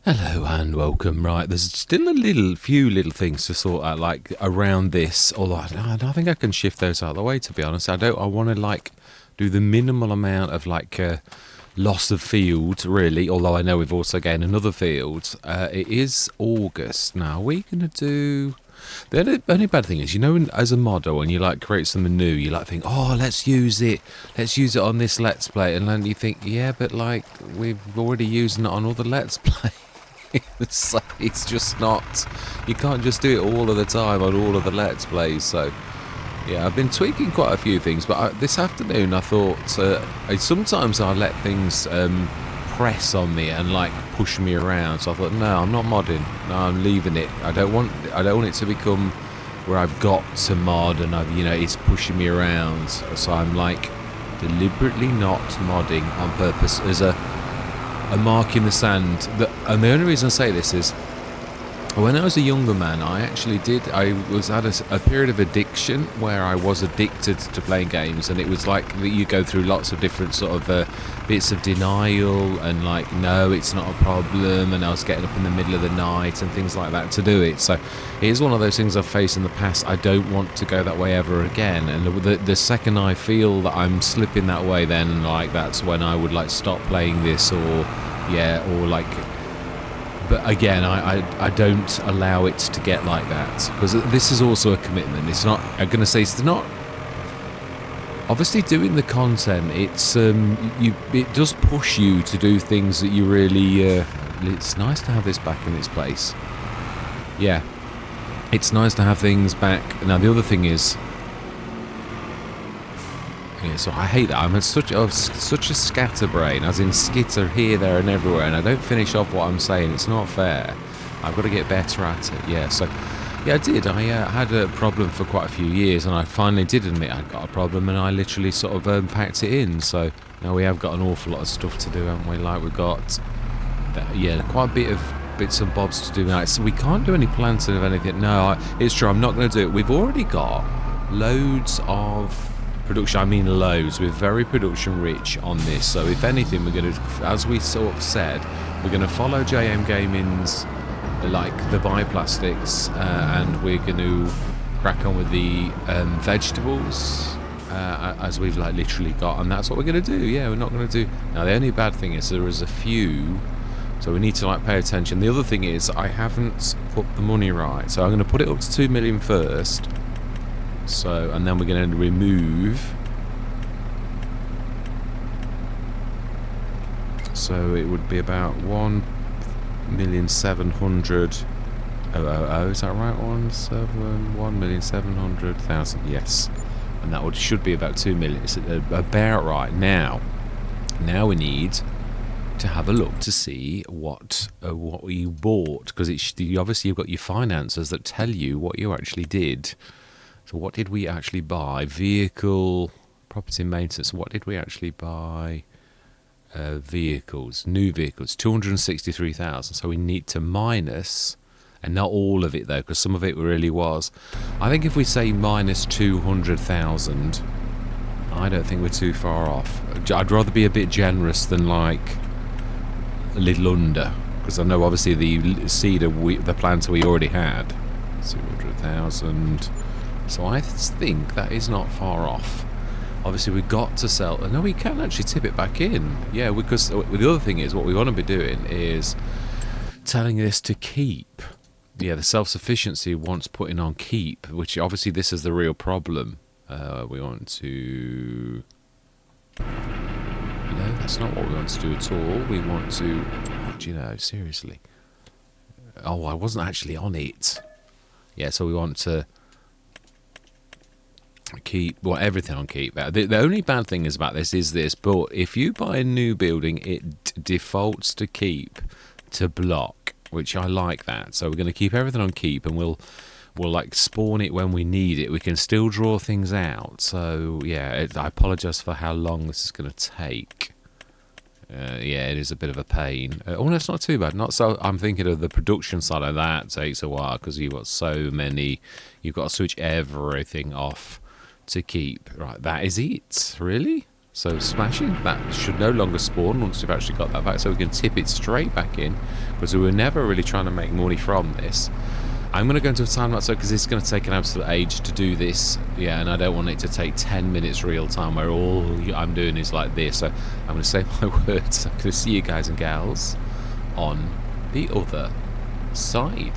Hello and welcome. Right, there's still few little things to sort out, like around this. Although I don't think I can shift those out of the way. To be honest, I don't. I want to like do the minimal amount of like loss of field, really. Although I know we've also gained another field. It is August now. Are we gonna do? The only bad thing is, you know, as a modder, when you like create something new, you like think, oh, let's use it on this Let's Play, and then you think, yeah, but like we've already using it on other Let's Play. So it's just not, you can't just do it all of the time on all of the Let's Plays. So yeah, I've been tweaking quite a few things, but this afternoon I thought sometimes I let things press on me and like push me around. So I thought, no, I'm not modding. No, I'm leaving it. I don't want it to become where I've got to mod and it's pushing me around. So I'm like deliberately not modding on purpose as a mark in the sand. And the only reason I say this is, when I was a younger man, I was at a period of addiction where I was addicted to playing games, and it was like that you go through lots of different sort of bits of denial and like, no, it's not a problem, and I was getting up in the middle of the night and things like that to do it. So it is one of those things I've faced in the past. I don't want to go that way ever again, and the second I feel that I'm slipping that way, then like that's when I would like stop playing this, or like. But again, I don't allow it to get like that, because this is also a commitment. It's not, I'm going to say, it's not, obviously doing the content, it's it does push you to do things that you really, it's nice to have this back in its place. Yeah, it's nice to have things back. Now the other thing is, yeah, so I hate that. I'm such a scatterbrain, as in skitter here, there and everywhere, and I don't finish off what I'm saying. It's not fair. I've got to get better at it. Yeah, so yeah, I did. I had a problem for quite a few years, and I finally did admit I'd got a problem, and I literally sort of packed it in. So now we have got an awful lot of stuff to do, haven't we? Like we've got quite a bit of bits and bobs to do now. So we can't do any planting of anything. No, it's true. I'm not going to do it. We've already got loads of production. I mean loads. We're very production rich on this, so if anything, we're going to, as we sort of said, we're going to follow JMGaming's like the bioplastics, and we're going to crack on with the vegetables as we've like literally got, and that's what we're going to do. Yeah, we're not going to do. Now the only bad thing is there is a few, so we need to like pay attention. The other thing is I haven't put the money right, so I'm going to put it up to 2 million first. So, and then we're going to remove, so it would be about 1,700,000. Is that right? 1,700,000. Yes, and that should be about 2 million. It's about right now. Now we need to have a look to see what you bought, because obviously you've got your finances that tell you what you actually did. So what did we actually buy? Vehicle, property maintenance. What did we actually buy? Vehicles, new vehicles, 263,000. So we need to minus, and not all of it though, because some of it really was. I think if we say minus 200,000, I don't think we're too far off. I'd rather be a bit generous than like a little under, because I know obviously the seeder, the planter we already had, 200,000. So I think that is not far off. Obviously we've got to sell. No, we can actually tip it back in. Yeah, because the other thing is, what we want to be doing is telling this to keep. Yeah, the self-sufficiency wants putting on keep, which obviously this is the real problem. We want to... No, that's not what we want to do at all. We want to... Oh, do you know, seriously. Oh, I wasn't actually on it. Yeah, so we want to keep, well, everything on keep. The only bad thing is about this is this, but if you buy a new building, it defaults to keep to block, which I like that. So we're going to keep everything on keep, and we'll like spawn it when we need it. We can still draw things out. So yeah, I apologise for how long this is going to take. Yeah, it is a bit of a pain. Oh, no, it's not too bad. Not so. I'm thinking of the production side of that. Takes a while because you've got so many. You've got to switch everything off to keep. Right, that is it. Really? So smashing, that should no longer spawn once we've actually got that back, so we can tip it straight back in, because we were never really trying to make money from this. I'm going to go into a time lapse because it's going to take an absolute age to do this. Yeah, and I don't want it to take 10 minutes real time where all I'm doing is like this. So I'm going to say my words. I'm going to see you guys and gals on the other side.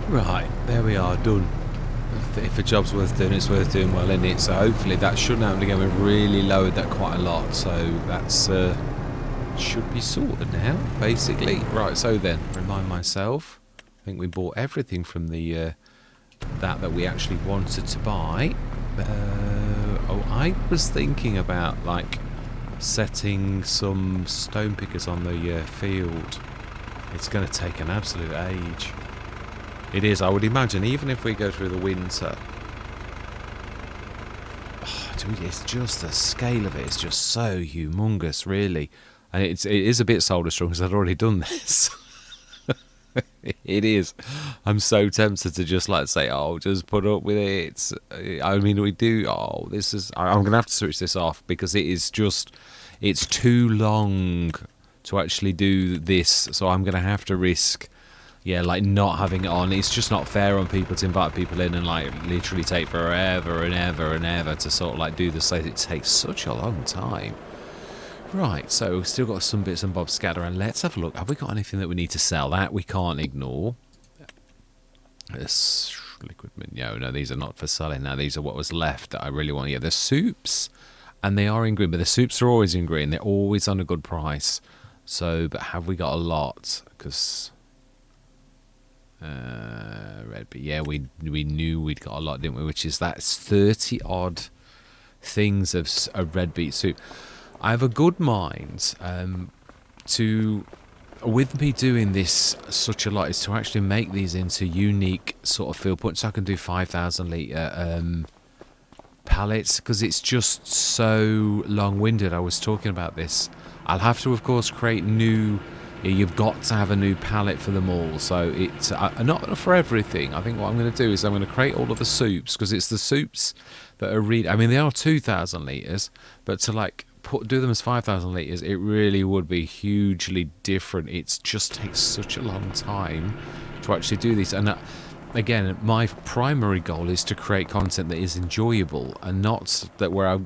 Right, there we are, done. If a job's worth doing, it's worth doing well in it. So hopefully that shouldn't happen again. We've really lowered that quite a lot, so that's should be sorted now, basically. Right, so then, remind myself. I think we bought everything from the that we actually wanted to buy. Oh, I was thinking about like setting some stone pickers on the field. It's going to take an absolute age. It is, I would imagine, even if we go through the winter, it's just the scale of it. It's just so humongous, really. And it is a bit soul destroying because I'd already done this. It is. I'm so tempted to just like say, oh, just put up with it. I mean, we do. Oh, this is. I'm gonna have to switch this off because it is just. It's too long to actually do this. So I'm gonna have to risk. Yeah, like not having it on. It's just not fair on people to invite people in and like literally take forever and ever and ever to sort of like do this. It takes such a long time. Right, so we've still got some bits and bobs scattered around. Let's have a look. Have we got anything that we need to sell? That we can't ignore. This liquid no, these are not for selling now. These are what was left that I really want. Yeah, the soups, and they are in green, but the soups are always in green. They're always on a good price. So, but have we got a lot? Because red beet. Yeah, we knew we'd got a lot, didn't we? Which is that's 30 odd things of a red beet soup. I have a good mind to, with me doing this such a lot, is to actually make these into unique sort of fill points. So I can do 5,000 litre pallets because it's just so long-winded. I was talking about this. I'll have to, of course, create new. You've got to have a new palette for them all. So it's not for everything. I think what I'm going to do is I'm going to create all of the soups because it's the soups that are really. I mean, they are 2,000 litres, but to like. Do them as 5,000 litres, it really would be hugely different. It just takes such a long time to actually do these. And again, my primary goal is to create content that is enjoyable and not that where I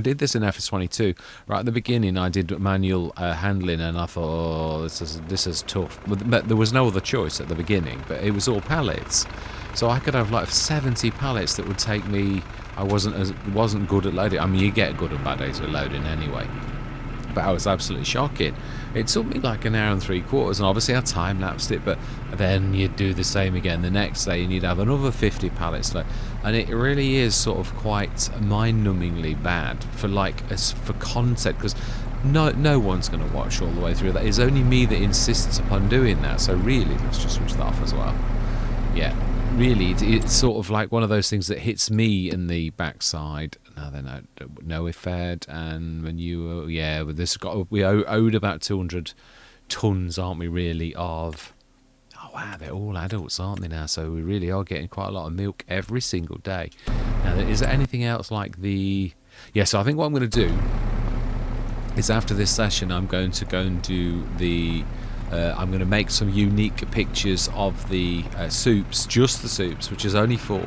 did this in FS22 right at the beginning. I did manual handling, and I thought, oh, this is tough. But there was no other choice at the beginning. But it was all pallets, so I could have like 70 pallets that would take me. I wasn't good at loading. I mean, you get good and bad days with loading anyway. But I was absolutely shocking. It took me like an hour and 3/4, and obviously I time-lapsed it, but then you'd do the same again the next day, and you'd have another 50 pallets. And it really is sort of quite mind-numbingly bad for for content, because no one's going to watch all the way through that. It's only me that insists upon doing that. So really, let's just switch that off as well. Yeah. Really, it's sort of like one of those things that hits me in the backside. No effect, and when you but we owed about 200 tons, aren't we? Really of wow, they're all adults, aren't they now? So we really are getting quite a lot of milk every single day. Now, is there anything else like the? Yeah, so I think what I'm going to do is after this session, I'm going to go and do the. I'm going to make some unique pictures of the soups, just the soups, which is only 4,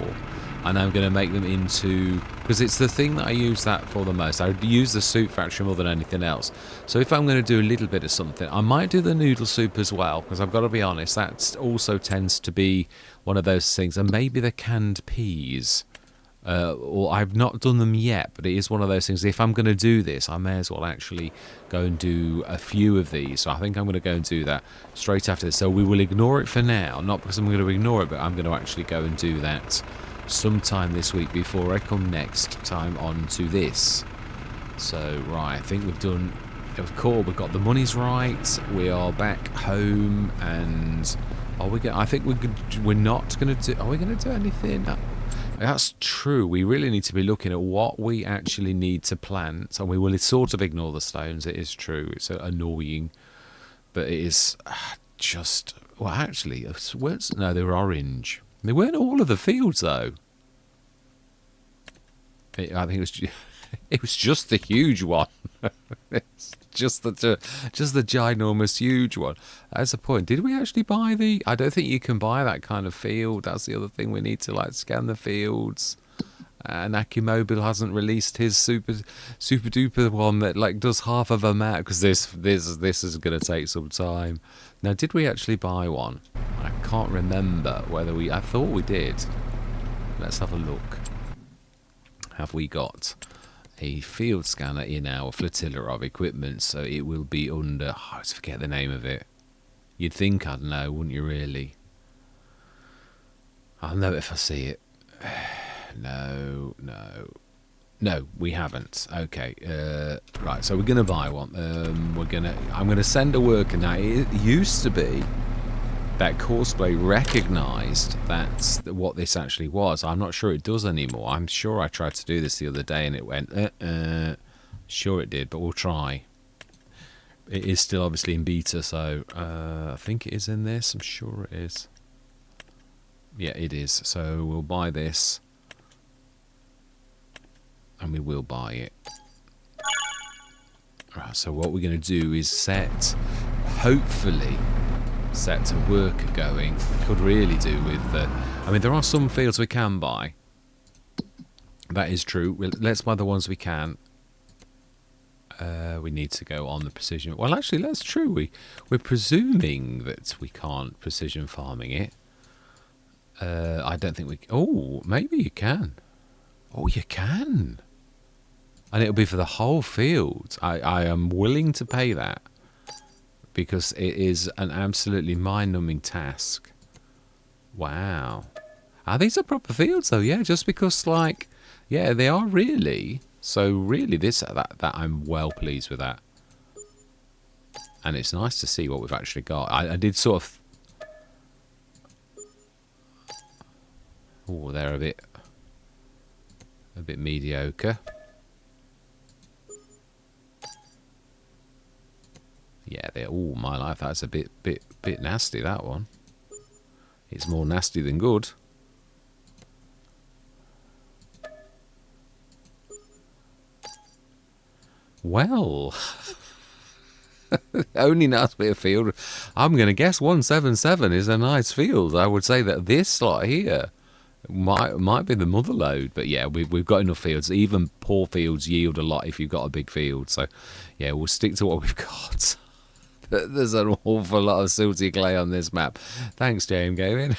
and I'm going to make them into, because it's the thing that I use that for the most. I use the soup factory more than anything else. So if I'm going to do a little bit of something, I might do the noodle soup as well, because I've got to be honest, that also tends to be one of those things, and maybe the canned peas. Or I've not done them yet, but it is one of those things. If I'm going to do this, I may as well actually go and do a few of these. So I think I'm going to go and do that straight after this. So we will ignore it for now, not because I'm going to ignore it, but I'm going to actually go and do that sometime this week before I come next time on to this. So right, I think we've done. Of course, we've got the monies right. We are back home, and are we? I think we're not going to do. Are we going to do anything? That's true. We really need to be looking at what we actually need to plant, and we will sort of ignore the stones. It is true. It's annoying, but it is just. Well, actually, no, they were orange. They weren't all of the fields though. I think it was. It was just the huge one. It's just the ginormous huge one. That's the point. Did we actually buy the? I don't think you can buy that kind of field. That's the other thing. We need to scan the fields. And Akimobile hasn't released his super duper one that does half of a map, because this is going to take some time. Now, did we actually buy one? I can't remember whether we. I thought we did. Let's have a look. Have we got a field scanner in our flotilla of equipment? So it will be under. I always forget the name of it. You'd think I'd know, wouldn't you? Really? I'll know if I see it. No, we haven't. Okay, right. So we're gonna buy one. I'm gonna send a worker now. It used to be that Courseplay recognised that's what this actually was. I'm not sure it does anymore. I'm sure I tried to do this the other day and it went, sure it did, but we'll try. It is still obviously in beta, so I think it is in this. I'm sure it is. Yeah, it is. So we'll buy this. And we will buy it. Right, so what we're going to do is hopefully set a worker going. We could really do with I mean, there are some fields we can buy. That is true. Let's buy the ones we can. We need to go on the precision. Well, actually, that's true. We're presuming that we can't precision farming it. I don't think we... Oh, maybe you can. Oh, you can. And it'll be for the whole field. I am willing to pay that. Because it is an absolutely mind-numbing task. Wow. These are proper fields, though, yeah. Just because, like, yeah, they are really. So, really, that I'm well pleased with that. And it's nice to see what we've actually got. I did sort of... Oh, they're a bit mediocre. Yeah, they're... Oh, my life, that's a bit nasty, that one. It's more nasty than good. Well, only nice bit of field. I'm going to guess 177 is a nice field. I would say that this slot here might be the mother load, but yeah, we've got enough fields. Even poor fields yield a lot if you've got a big field. So yeah, we'll stick to what we've got. There's an awful lot of silty clay on this map. Thanks, JMGaming.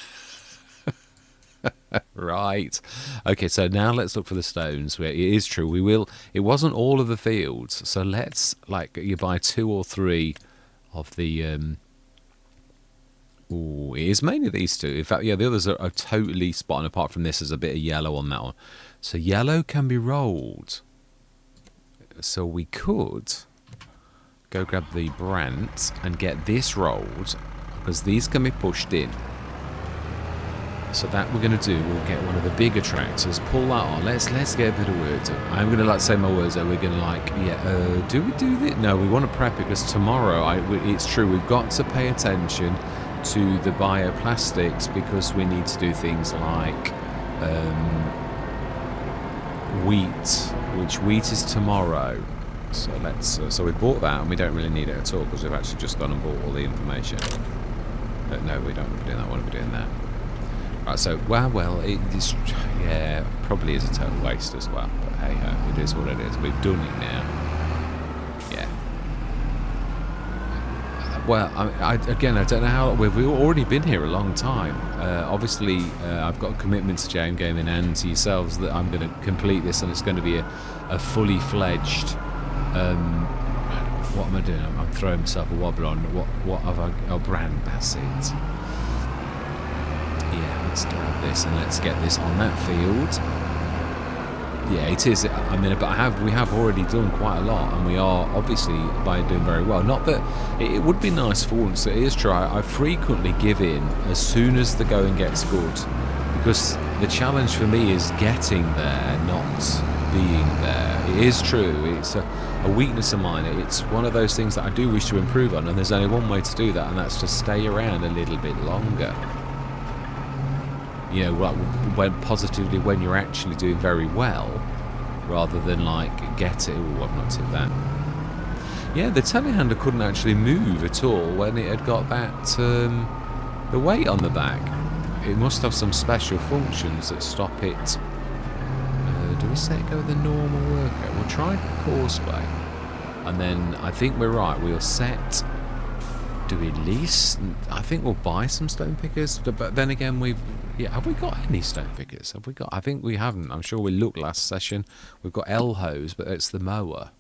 Right. Okay, so now let's look for the stones. It is true. We will. It wasn't all of the fields, so let's, like, you buy 2 or 3 of the... Ooh, it is mainly these 2. In fact, yeah, the others are totally spot on. Apart from this, there's a bit of yellow on that one. So yellow can be rolled. So we could go grab the Brant and get this rolled, because these can be pushed in. So that we're going to do, we'll get one of the bigger tractors, pull that on, let's get a bit of work done. I'm going to, like, say my words though, we're going to, like, yeah, do we do this? No, we want to prep it, because tomorrow, it's true, we've got to pay attention to the bioplastics, because we need to do things like wheat, which wheat is tomorrow. So let's, so we bought that, and we don't really need it at all, because we've actually just gone and bought all the information. But no, we don't want to be doing that, we want to be doing that. Right, so, well, it is, yeah, probably is a total waste as well. But hey ho, it is what it is. We've done it now. Yeah. Well, again, I don't know how... We've already been here a long time. Obviously, I've got a commitment to JMGaming and to yourselves that I'm going to complete this, and it's going to be a fully fledged... what am I doing? I'm throwing myself a wobbler on. What have I... Oh, Brand, that's it. Yeah, let's grab this and let's get this on that field. Yeah, it is. I mean, but we have already done quite a lot, and we are obviously doing very well. Not that it would be nice for once. It is true. I frequently give in as soon as the going gets good, because the challenge for me is getting there, not being there. It is true. It's a weakness of mine. It's one of those things that I do wish to improve on, and there's only one way to do that, and that's to stay around a little bit longer. You know, when you're actually doing very well, rather than, like, get it. Oh, I've not tipped that. Yeah, the telehandler couldn't actually move at all when it had got that the weight on the back. It must have some special functions that stop it. Do we say go with the normal worker? We'll try Courseplay, and then I think we're right. We'll set. Do we lease? I think we'll buy some stone pickers, but then again, have we got any stone pickers? Have we got? I think we haven't. I'm sure we looked last session. We've got L-hose, but it's the mower.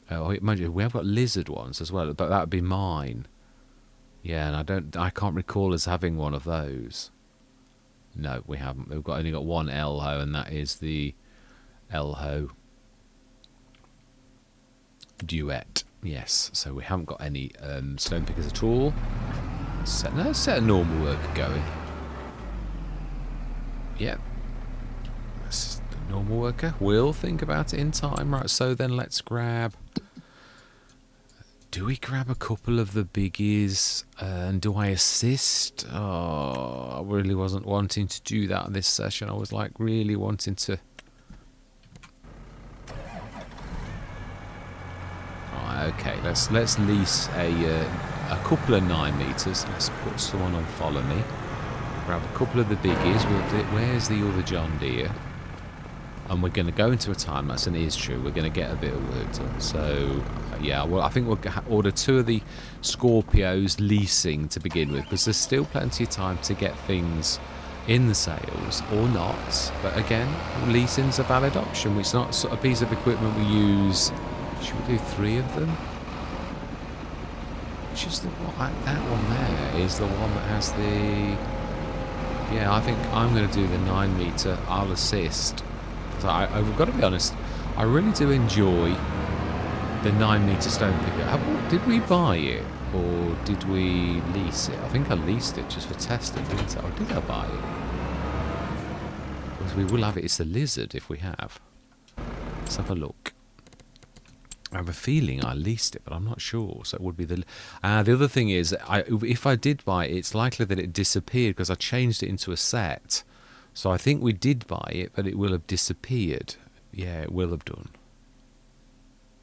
Oh, imagine we have got lizard ones as well, but that would be mine. Yeah, and I can't recall us having one of those. No, we haven't. We've only got one L-hoe, and that is the L-hoe Duet. Yes, so we haven't got any stone pickers at all. Let's set a normal worker going. Yep. That's the normal worker. We'll think about it in time. Right, so then let's grab... Do we grab a couple of the biggies? And do I assist? Oh, I really wasn't wanting to do that in this session. I was like really wanting to... Right, okay, let's lease a couple of 9 meters. Let's put someone on follow me. Grab a couple of the biggies. Where's the other John Deere? And we're going to go into a time lapse, and it is true, we're going to get a bit of work done. So, yeah, well, I think we'll order 2 of the Scorpios leasing to begin with, because there's still plenty of time to get things in the sales, or not. But again, leasing's a valid option. It's not sort of a piece of equipment we use. Should we do 3 of them? Which is the one? That one there is the one that has the... Yeah, I think I'm going to do the 9 meter. I'll assist. I've got to be honest, I really do enjoy the 9 meter stone picker. Did we buy it or did we lease it? I think I leased it just for testing, didn't I? Or did I buy it? Because we will have it. It's the lizard if we have. Let's have a look. I have a feeling I leased it, but I'm not sure. So it would be the other thing is, if I did buy it, it's likely that it disappeared because I changed it into a set. So I think we did buy it, but it will have disappeared. Yeah, it will have done.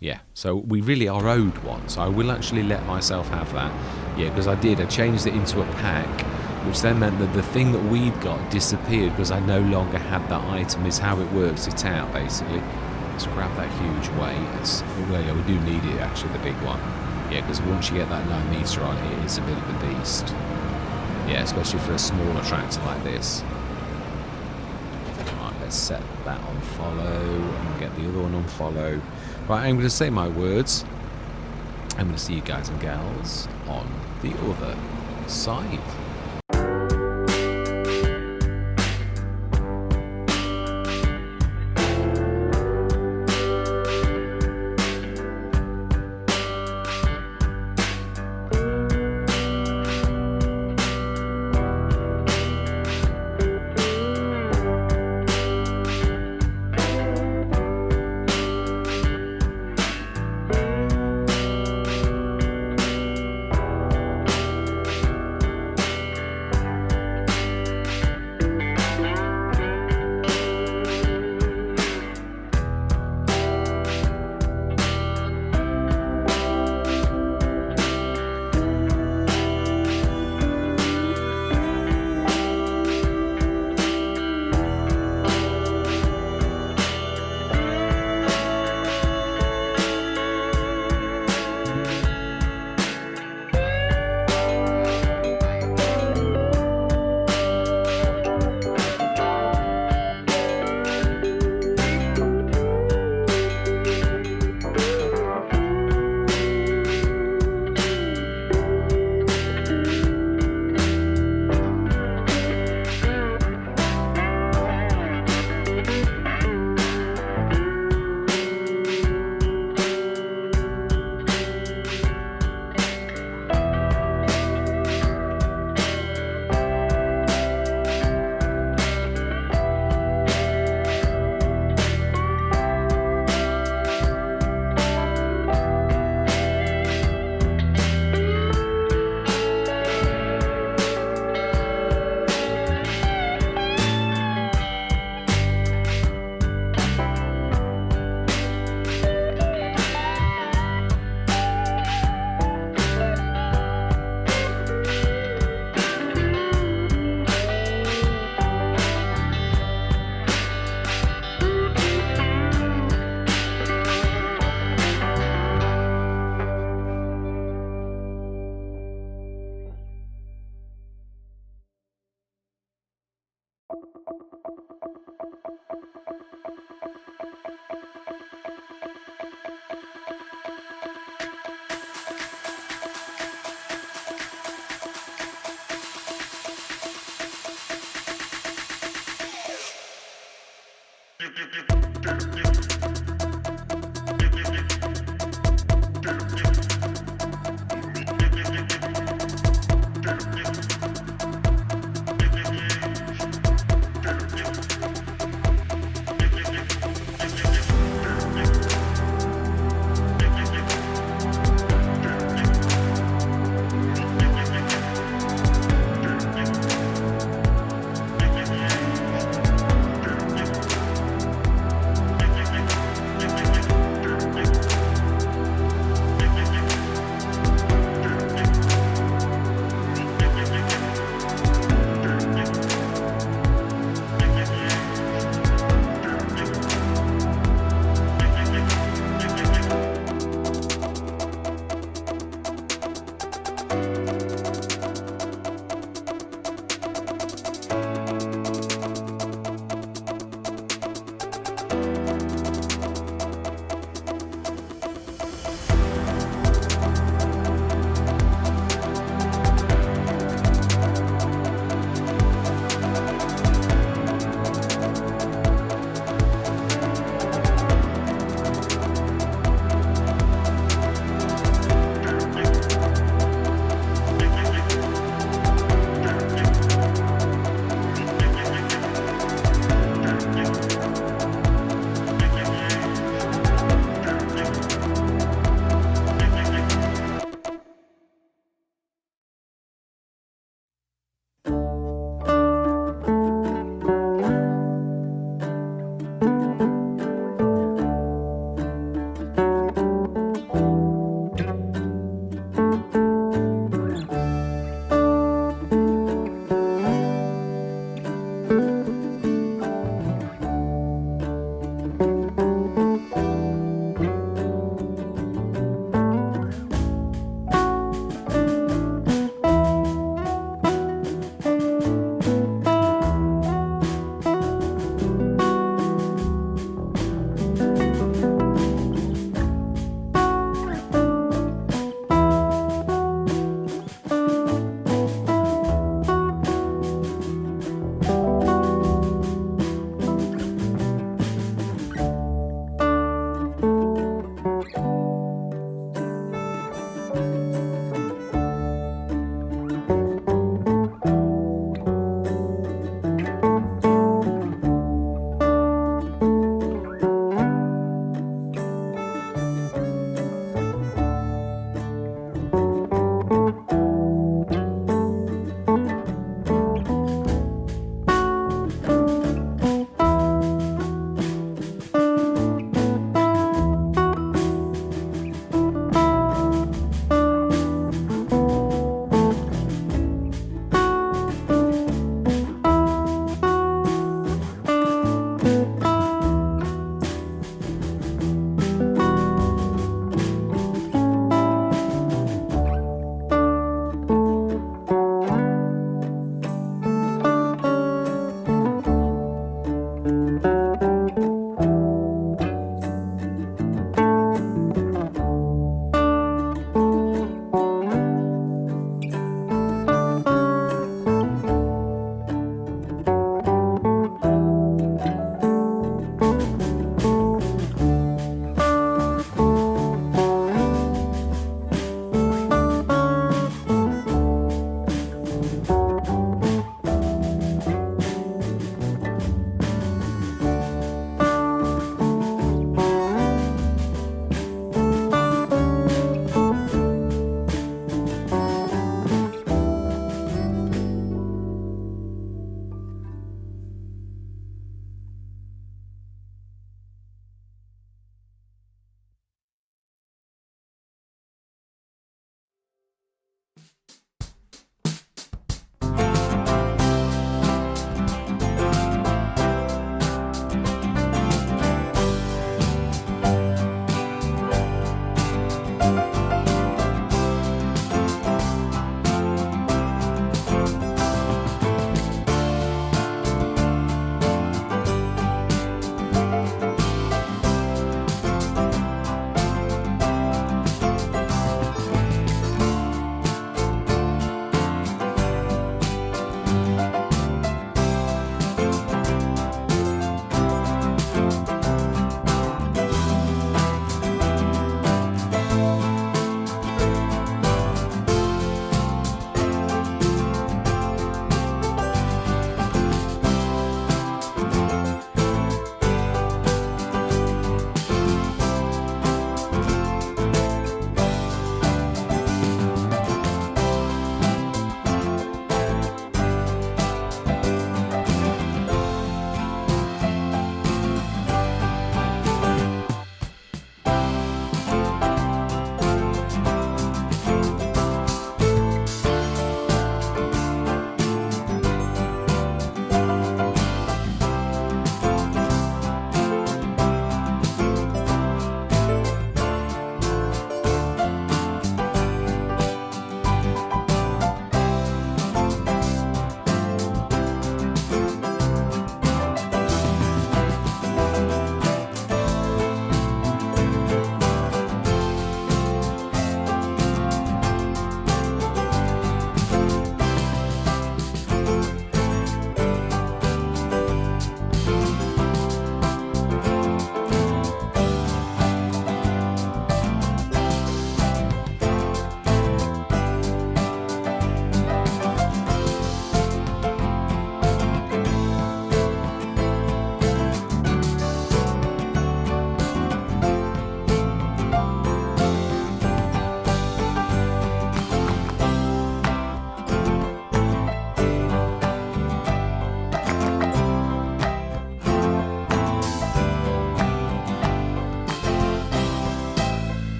Yeah, so we really are owed one. So I will actually let myself have that. Yeah, because I did. I changed it into a pack, which then meant that the thing that we'd got disappeared because I no longer had that item. Is how it works it out, basically. Let's grab that huge weight. Well, yeah, we do need it, actually, the big one. Yeah, because once you get that 9 meter on it, it's a bit of a beast. Yeah, especially for a smaller tractor like this. Let's set that on follow and get the other one on follow. Right, I'm going to say my words. I'm going to see you guys and gals on the other side.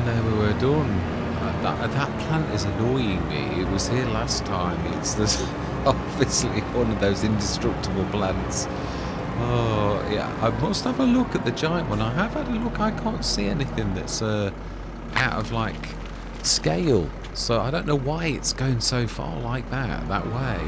And then we were done. That plant is annoying me. It was here last time. It's this obviously one of those indestructible plants. Oh, yeah. I must have a look at the giant one. I have had a look. I can't see anything that's out of, like, scale. So I don't know why it's going so far like that way.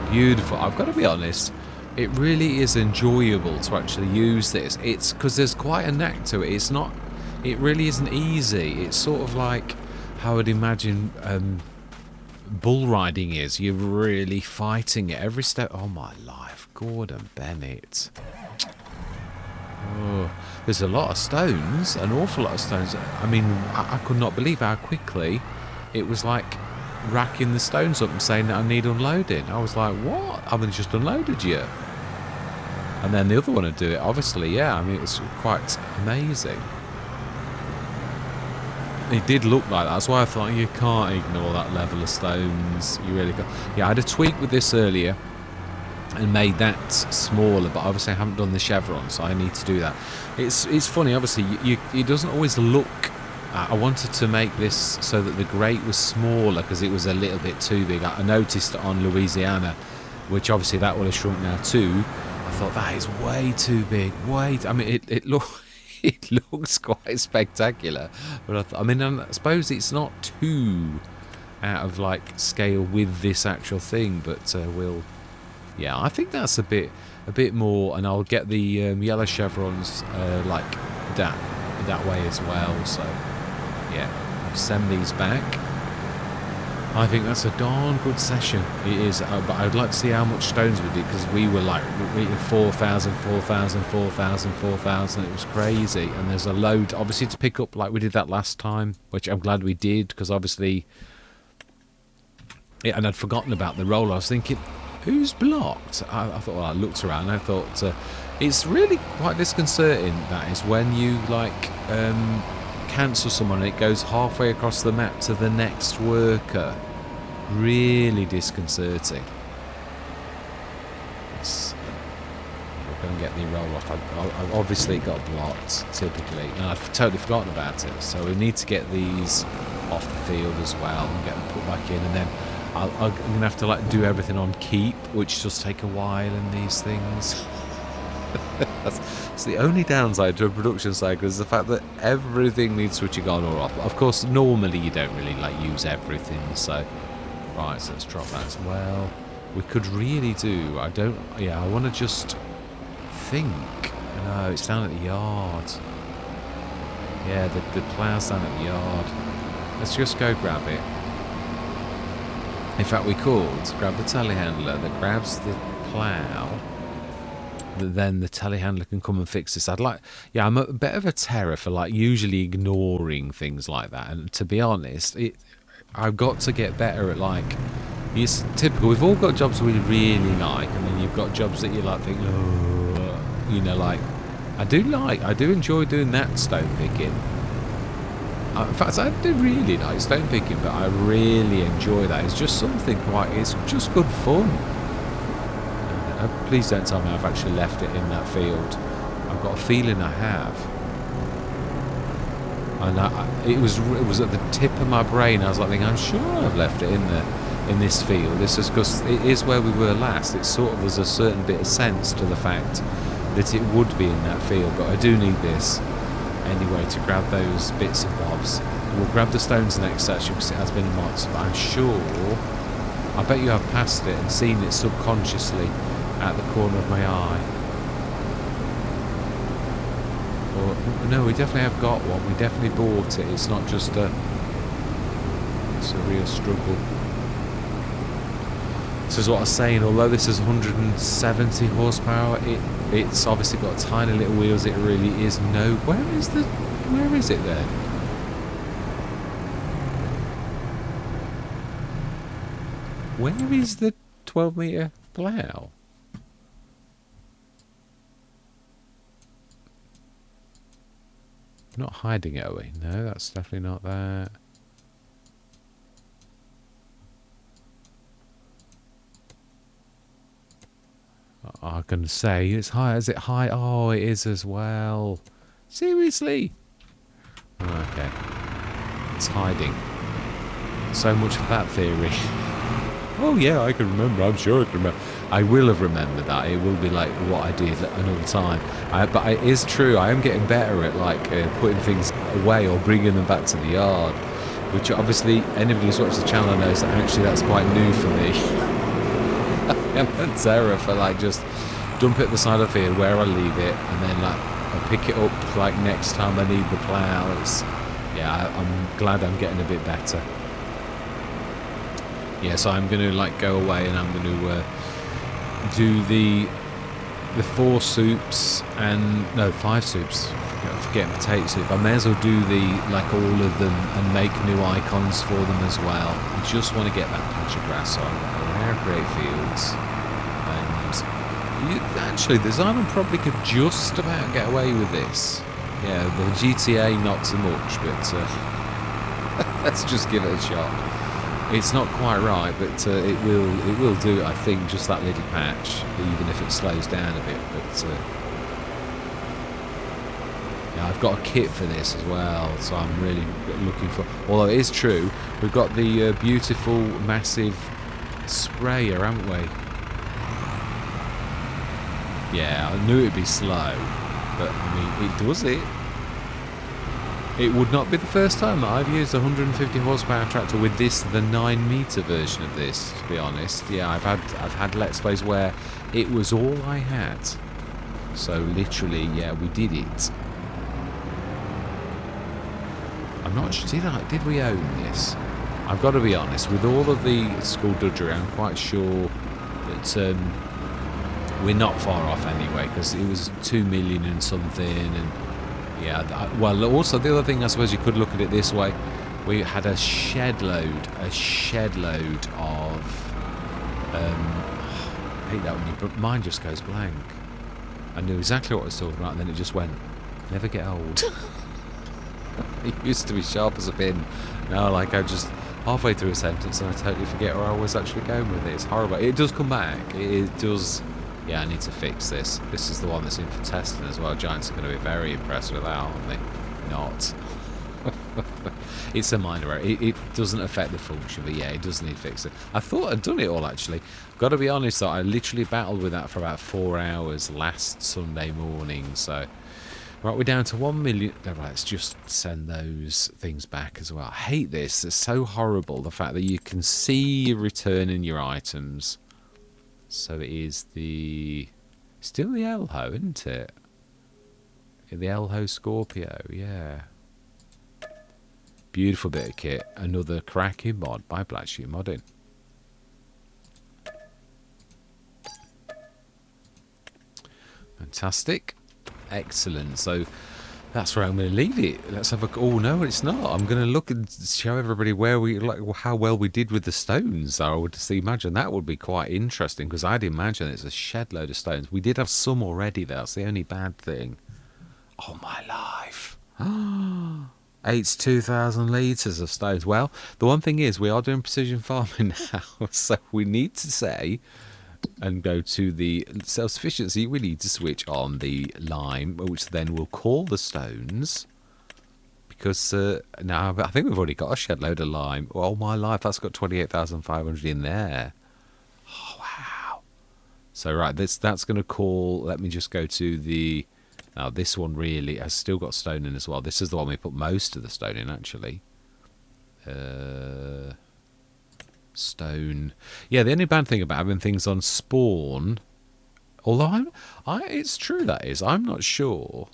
Beautiful. I've got to be honest. It really is enjoyable to actually use this. It's because there's quite a knack to it. It's not... It really isn't easy. It's sort of like how I'd imagine bull riding is. You're really fighting it every step. Oh my life, Gordon Bennett. Oh, there's a lot of stones, an awful lot of stones. I mean, I could not believe how quickly it was like racking the stones up and saying that I need unloading. I was like, what? I mean, just unloaded you. And then the other one would do it, obviously, yeah. I mean, it's quite amazing. It did look like that. That's why I thought you can't ignore that level of stones. You really can't. Yeah, I had a tweak with this earlier and made that smaller, but obviously I haven't done the chevron, so I need to do that. It's funny, obviously, it doesn't always look... I wanted to make this so that the grate was smaller because it was a little bit too big. I noticed it on Louisiana, which obviously that will have shrunk now too. I thought that is way too big. I mean, it looks quite spectacular, but I mean, I suppose it's not too out of like scale with this actual thing. But yeah, I think that's a bit more, and I'll get the yellow chevrons like that way as well. So yeah, I'll send these back. I think that's a darn good session. It is, but I'd like to see how much stones we did, because we were like 4,000, 4,000, 4,000, 4,000. It was crazy, and there's a load obviously to pick up like we did that last time, which I'm glad we did, because obviously, and I'd forgotten about the roll. I was thinking, who's blocked? I thought, well, I looked around and I thought it's really quite disconcerting. That is when you like cancel someone and it goes halfway across the map to the next worker. Really disconcerting. We're going to get the roll off. I've obviously got blocked typically, and I've totally forgotten about it, so we need to get these off the field as well and get them put back in, and then I'm going to have to like do everything on keep, which does take a while in these things. That's the only downside to a production cycle, is the fact that everything needs switching on or off. Of course, normally you don't really like use everything, so right, so let's drop that as well. We could really do, I want to just think. No, it's down at the yard. Yeah, the plough's down at the yard. Let's just go grab it. In fact, we could grab the telehandler that grabs the plough. Then the telehandler can come and fix this. I'm a bit of a terror for like usually ignoring things like that. And to be honest, I've got to get better at like, it's typical. We've all got jobs we really like, and then you've got jobs that you like think, oh, you know, like I do enjoy doing that stone picking. In fact, I do really like stone picking, but I really enjoy that. It's just something it's just good fun. Please don't tell me I've actually left it in that field. I've got a feeling I have. And it was at the tip of my brain. I was like thinking, I'm sure I've left it in this field. This is because it is where we were last. It sort of was a certain bit of sense to the fact that it would be in that field. But I do need this anyway to grab those bits and bobs. We'll grab the stones next section because it has been months. But I'm sure, I bet you have passed it and seen it subconsciously at the corner of my eye. Or no, we definitely have got one. We definitely bought it. It's not just it's a real struggle. This is what I was saying. Although this is 170 horsepower, it's obviously got tiny little wheels. It really is no. Where is it then? Where is the 12-meter plough? Not hiding it, are we? No, that's definitely not that. I can say it's high. Is it high? Oh, it is as well. Seriously? Okay. it's hiding. So much for that theory. Oh yeah, I can remember. I'm sure I can remember. I will have remembered that. It will be like what I did another time. But it is true. I am getting better at like putting things away or bringing them back to the yard. Which obviously anybody who's watched the channel knows that actually that's quite new for me. I'm a terror for like just dump it at the side of the field where I leave it, and then like I pick it up like next time I need the plows. Yeah, I'm glad I'm getting a bit better. Yeah, so I'm going to like go away and I'm going to do the 4 soups and no 5 soups. Forget potato soup. I may as well do the like all of them and make new icons for them as well. I just want to get that patch of grass on around Great Fields. And actually, the Xylem probably could just about get away with this. Yeah, the GTA not so much, but let's just give it a shot. It's not quite right, but it will do, I think, just that little patch, even if it slows down a bit. But yeah, I've got a kit for this as well, so I'm really looking for. Although it is true, we've got the beautiful, massive sprayer, haven't we? Yeah, I knew it'd be slow, but I mean, it does it. It would not be the first time that I've used a 150 horsepower tractor with this, the 9-meter version of this, to be honest. Yeah, I've had Let's Plays where it was all I had. So literally, yeah, we did it. I'm not sure, did we own this? I've got to be honest, with all of the skullduggery, I'm quite sure that we're not far off anyway, because it was 2 million and something, and yeah, well, also the other thing, I suppose you could look at it this way, we had a shed load of, I hate that when your mind just goes blank. I knew exactly what I was talking about, and then it just went, never get old. It used to be sharp as a pin. Now, like, I just, halfway through a sentence, and I totally forget where I was actually going with it. It's horrible. It does come back. It does. Yeah, I need to fix this. This is the one that's in for testing as well. Giants are going to be very impressed with that, aren't they? Not. It's a minor error. It doesn't affect the function, but yeah, it does need fixing. I thought I'd done it all, actually. Got to be honest, though, I literally battled with that for about 4 hours last Sunday morning, so... Right, we're down to 1 million. Right, let's just send those things back as well. I hate this. It's so horrible, the fact that you can see you returning your items. So it is the... Still the Elho, isn't it? The Elho Scorpio, yeah. Beautiful bit of kit. Another cracking mod by Black Sheep Modding. Fantastic. Excellent. So that's where I'm going to leave it. Let's have a... Oh, no, it's not. I'm going to look and show everybody where we... like how well we did with the stones. I would imagine that would be quite interesting, because I'd imagine it's a shed load of stones. We did have some already, though. That's the only bad thing. Oh, my life. 82,000 litres of stones. Well, the one thing is, we are doing precision farming now, so we need to say... and go to the self-sufficiency, we need to switch on the lime, which then will call the stones, because now I think we've already got a shed load of lime. Oh my life, that's got 28,500 in there. Oh wow. So right, that's going to call, let me just go to the, now this one really has still got stone in as well. This is the one we put most of the stone in, actually. Stone. Yeah, the only bad thing about having things on spawn, although it's true that is, I'm not sure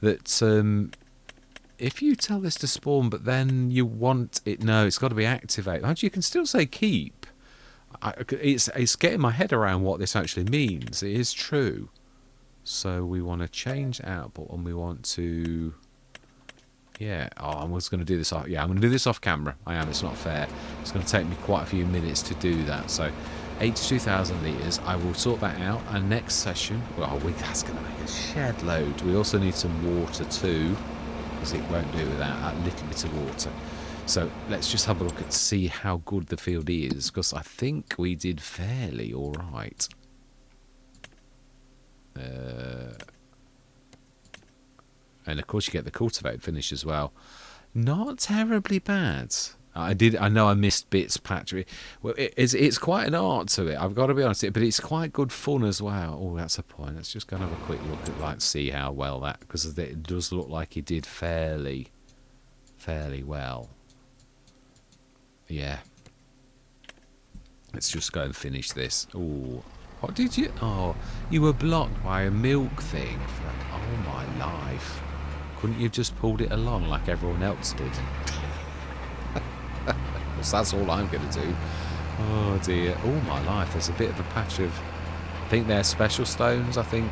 that if you tell this to spawn but then you want it, no, it's got to be activated. Actually, you can still say keep. It's getting my head around what this actually means. It is true. So we want to change output, and we want to... Yeah, oh, I was going to do this off. Yeah, I'm going to do this off camera. I am. It's not fair. It's going to take me quite a few minutes to do that. So, 82,000 litres. I will sort that out. And next session, well, that's going to make a shed load. We also need some water too, because it won't do without a little bit of water. So let's just have a look and see how good the field is, because I think we did fairly all right. And of course you get the cultivated finish as well. Not terribly bad. I know I missed bits, Patrick. Well, it's quite an art to it. I've got to be honest, but it's quite good fun as well. Oh, that's a point. Let's just go and have a quick look at like see how well that, because it does look like he did fairly well. Yeah. Let's just go and finish this. Oh, what did you? Oh, you were blocked by a milk thing. Oh my life! Couldn't you have just pulled it along like everyone else did? So that's all I'm going to do. Oh dear. Oh my life. There's a bit of a patch of... I think they're special stones, I think.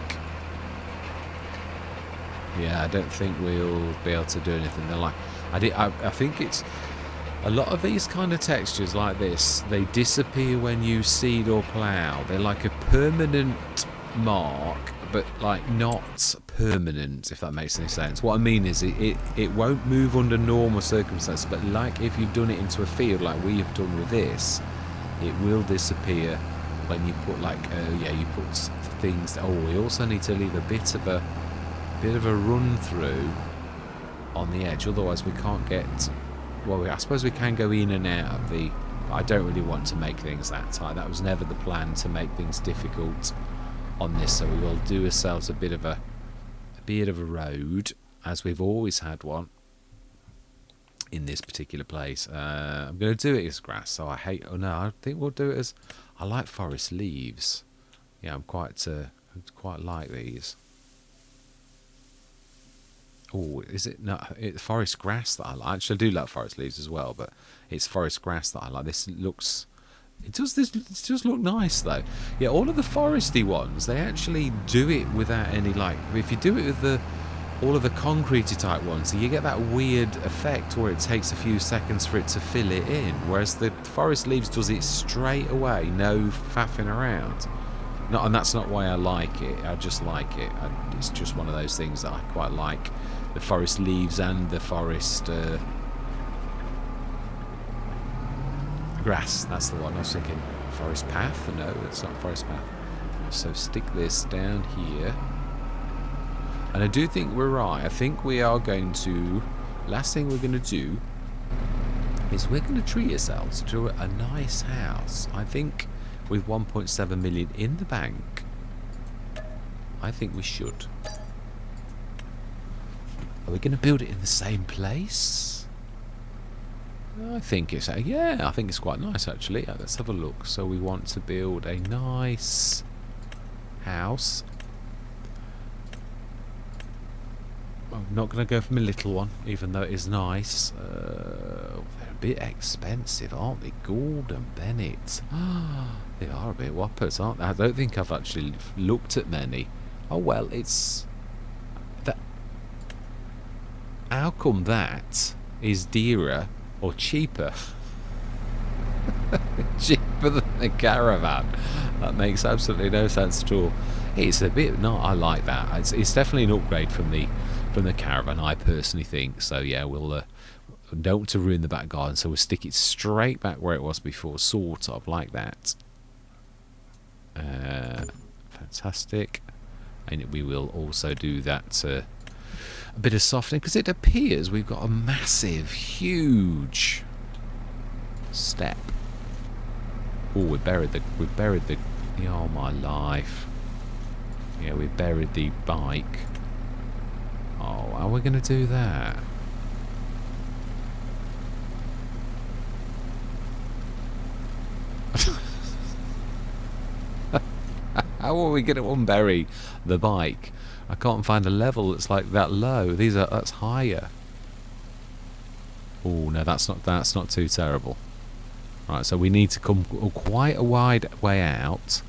Yeah, I don't think we'll be able to do anything. They're like... I think it's... A lot of these kind of textures like this, they disappear when you seed or plough. They're like a permanent mark, but like not permanent, if that makes any sense. What I mean is it won't move under normal circumstances, but like if you've done it into a field like we have done with this, it will disappear when you put like you put things. Oh, we also need to leave a bit of a run through on the edge, otherwise we can't get... Well, I suppose we can go in and out of the... I don't really want to make things that tight. That was never the plan, to make things difficult on this, so we will do ourselves a bit of a road, as we've always had one in this particular place. I'm going to do it as grass, so I think we'll do it as... I like forest leaves. Yeah, I'm quite like these. Oh, is it? No, it's forest grass that I like. Actually, I do like forest leaves as well, but it's forest grass that I like. This looks... It does look nice though. Yeah, all of the foresty ones, they actually do it without any like... If you do it with all of the concretey type ones, you get that weird effect where it takes a few seconds for it to fill it in, whereas the forest leaves does it straight away, no faffing around. And that's not why I like it. I just like it. It's just one of those things that I quite like. The forest leaves and the forest grass. That's the one. I was thinking forest path. No, it's not forest path. So stick this down here. And I do think we're right. I think we are going to... Last thing we're going to do is we're going to treat ourselves to a nice house. I think with 1.7 million in the bank, I think we should. Are we going to build it in the same place? I think it's... yeah, I think it's quite nice actually. Let's have a look. So we want to build a nice house. I'm not going to go for my little one, even though it is nice. They're a bit expensive, aren't they? Gordon Bennett. They are a bit whoppers, aren't they? I don't think I've actually looked at many. Oh well, it's... that. How come that is dearer or cheaper? Cheaper than the caravan? That makes absolutely no sense at all. It's a bit... No, I like that. It's definitely an upgrade from the caravan, I personally think. So yeah, we'll don't want to ruin the back garden, so we'll stick it straight back where it was before, sort of like that. Fantastic. And we will also do that a bit of softening, because it appears we've got a massive, huge step. Oh, we buried the oh my life. Yeah, we buried the bike. Oh, how are we going to do that? How are we going to unbury the bike? I can't find a level that's like that low. That's higher. Oh no, that's not too terrible. Right, so we need to come quite a wide way out,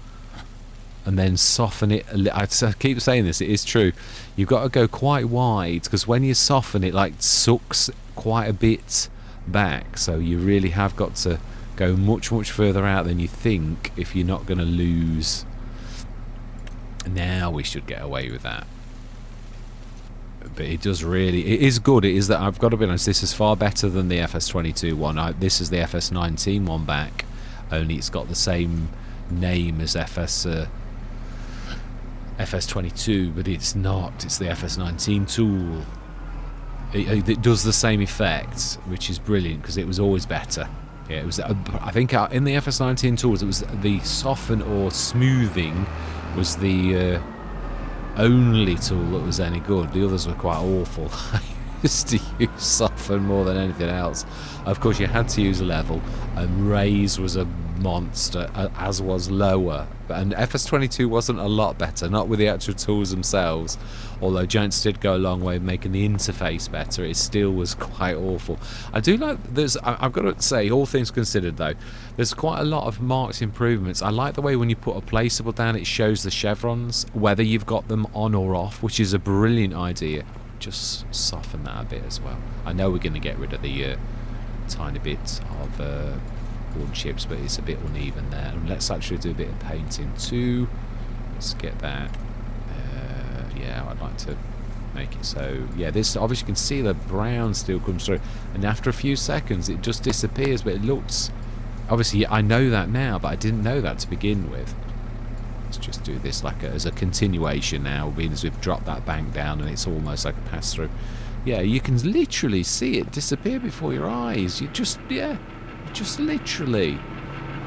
and then soften it. I keep saying this, it is true. You've got to go quite wide, because when you soften it, like sucks quite a bit back. So you really have got to go much further out than you think if you're not going to lose. Now we should get away with that. But it does really... It is good. It is that, I've got to be honest, this is far better than the FS22 one. This is the FS19 one back. Only it's got the same name as FS22, but it's not. It's the FS19 tool. it does the same effect, which is brilliant because it was always better. Yeah, it was. I think in the FS19 tools, it was the soften or smoothing was the only tool that was any good. The others were quite awful. I used to use soften more than anything else. Of course, you had to use level, and raise was a monster, as was lower. And FS22 wasn't a lot better, not with the actual tools themselves. Although Giants did go a long way making the interface better, it still was quite awful. I do like, I've got to say, all things considered though, there's quite a lot of marked improvements. I like the way when you put a placeable down, it shows the chevrons, whether you've got them on or off, which is a brilliant idea. Just soften that a bit as well. I know we're going to get rid of the tiny bit of wood chips, but it's a bit uneven there. And let's actually do a bit of painting too. Let's get that. Yeah, I'd like to make it so. Yeah, this obviously you can see the brown still comes through, and after a few seconds it just disappears. But it looks, obviously I know that now, but I didn't know that to begin with. Let's just do this like as a continuation now, being as we've dropped that bank down and it's almost like a pass through. Yeah, you can literally see it disappear before your eyes. You just, yeah, just literally,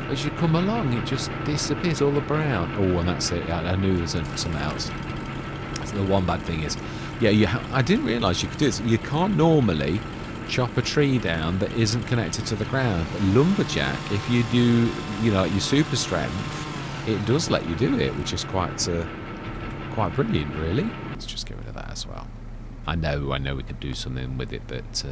as you come along, it just disappears, all the brown. Oh, and that's it. I knew there was something else. So the one bad thing is, yeah, I didn't realise you could do this. You can't normally chop a tree down that isn't connected to the ground. But lumberjack, if you do, you know, like your super strength, it does let you do it, which is quite brilliant, really. Let's just get rid of that as well. I know we could do something with it, but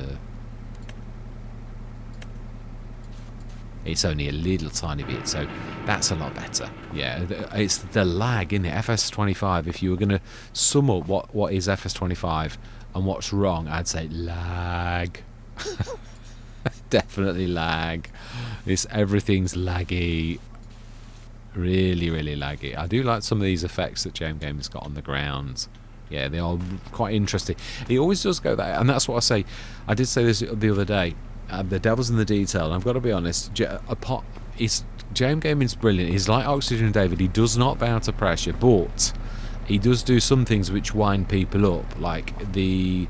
it's only a little tiny bit, so that's a lot better. Yeah, it's the lag in the FS25. If you were going to sum up what is FS25 and what's wrong, I'd say lag. Definitely lag. Everything's laggy. Really, really laggy. I do like some of these effects that JMGaming's got on the ground. Yeah, they are quite interesting. It always does go that, and that's what I say. I did say this the other day. The devil's in the detail. And I've got to be honest. JMGaming's brilliant. He's like Oxygen David. He does not bow to pressure, but he does do some things which wind people up, like the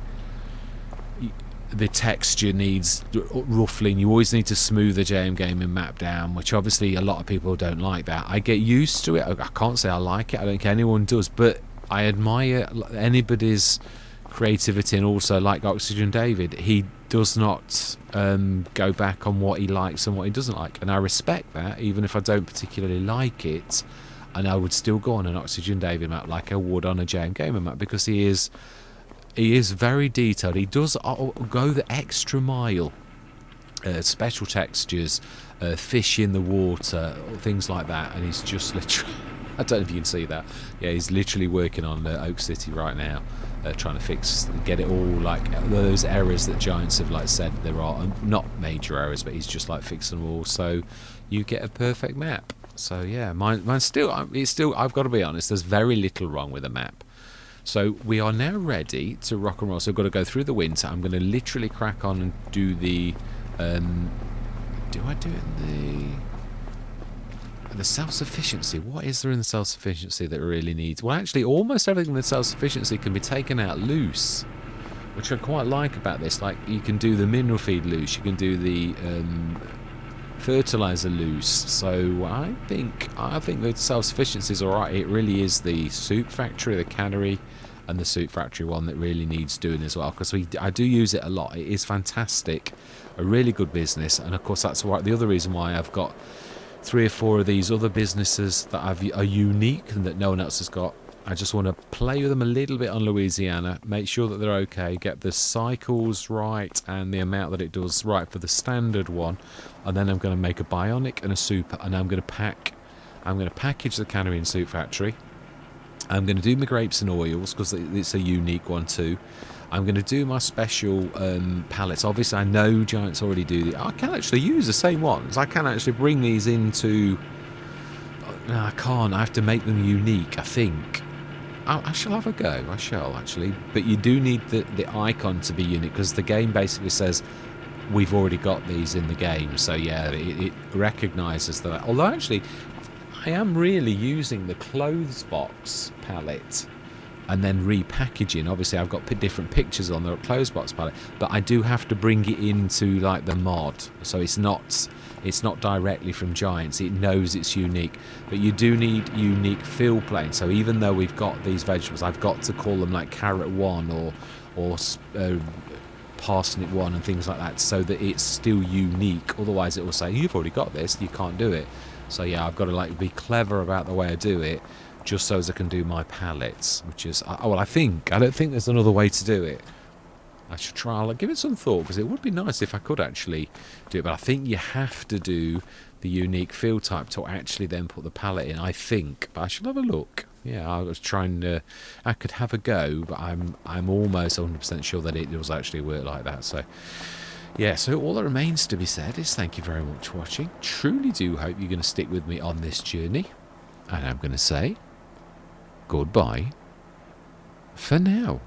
texture needs ruffling. You always need to smooth the JMGaming map down, which obviously a lot of people don't like that. I get used to it. I can't say I like it. I don't think anyone does, but I admire anybody's creativity, and also like Oxygen David, he does not go back on what he likes and what he doesn't like, and I respect that, even if I don't particularly like it. And I would still go on an Oxygen David map like I would on a JMGaming map, because he is very detailed. He does go the extra mile. Special textures, fish in the water, things like that, and he's just literally I don't know if you can see that. Yeah, he's literally working on OakCity right now, trying to get it all, like those errors that Giants have like said there are, not major errors, but he's just like fixing them all, so you get a perfect map. So yeah, mine's still, I've got to be honest, there's very little wrong with the map. So we are now ready to rock and roll. So we've got to go through the winter. I'm going to literally crack on and do the do I do it in the self-sufficiency? What is there in the self-sufficiency that really needs? Well, actually, almost everything in the self-sufficiency can be taken out loose, which I quite like about this. Like, you can do the mineral feed loose, you can do the fertilizer loose. So I think the self-sufficiency is alright. It really is the soup factory, the cannery, and the soup factory one that really needs doing as well, because I do use it a lot. It is fantastic, a really good business, and of course that's the other reason why I've got 3 or 4 of these other businesses that are unique and that no one else has got. I just want to play with them a little bit on Louisiana, make sure that they're okay, get the cycles right and the amount that it does right for the standard one, and then I'm going to make a bionic and a super, and I'm going to package the cannery and soup factory. I'm going to do my grapes and oils because it's a unique one too. I'm going to do my special pallets. Obviously, I know Giants already do. I can actually use the same ones. I can actually bring these into... No, I can't. I have to make them unique, I think. I shall have a go. I shall, actually. But you do need the icon to be unique, because the game basically says we've already got these in the game. So, yeah, it recognises that. Although, actually, I am really using the clothes box palette and then repackaging. Obviously I've got different pictures on the closed box palette, but I do have to bring it into like the mod, so it's not directly from Giants. It knows it's unique, but you do need unique fill planes. So even though we've got these vegetables, I've got to call them like carrot 1 or parsnip 1 and things like that, so that it's still unique. Otherwise it will say you've already got this, you can't do it. So yeah, I've got to like be clever about the way I do it, just so as I can do my palettes, which is, well, I don't think there's another way to do it. I should try, I'll give it some thought, because it would be nice if I could actually do it, but I think you have to do the unique field type to actually then put the palette in, I think, but I should have a look. Yeah, I was trying to, I could have a go, but I'm almost 100% sure that it does actually work like that. So yeah, so all that remains to be said is thank you very much for watching. Truly do hope you're going to stick with me on this journey, and I'm going to say goodbye for now.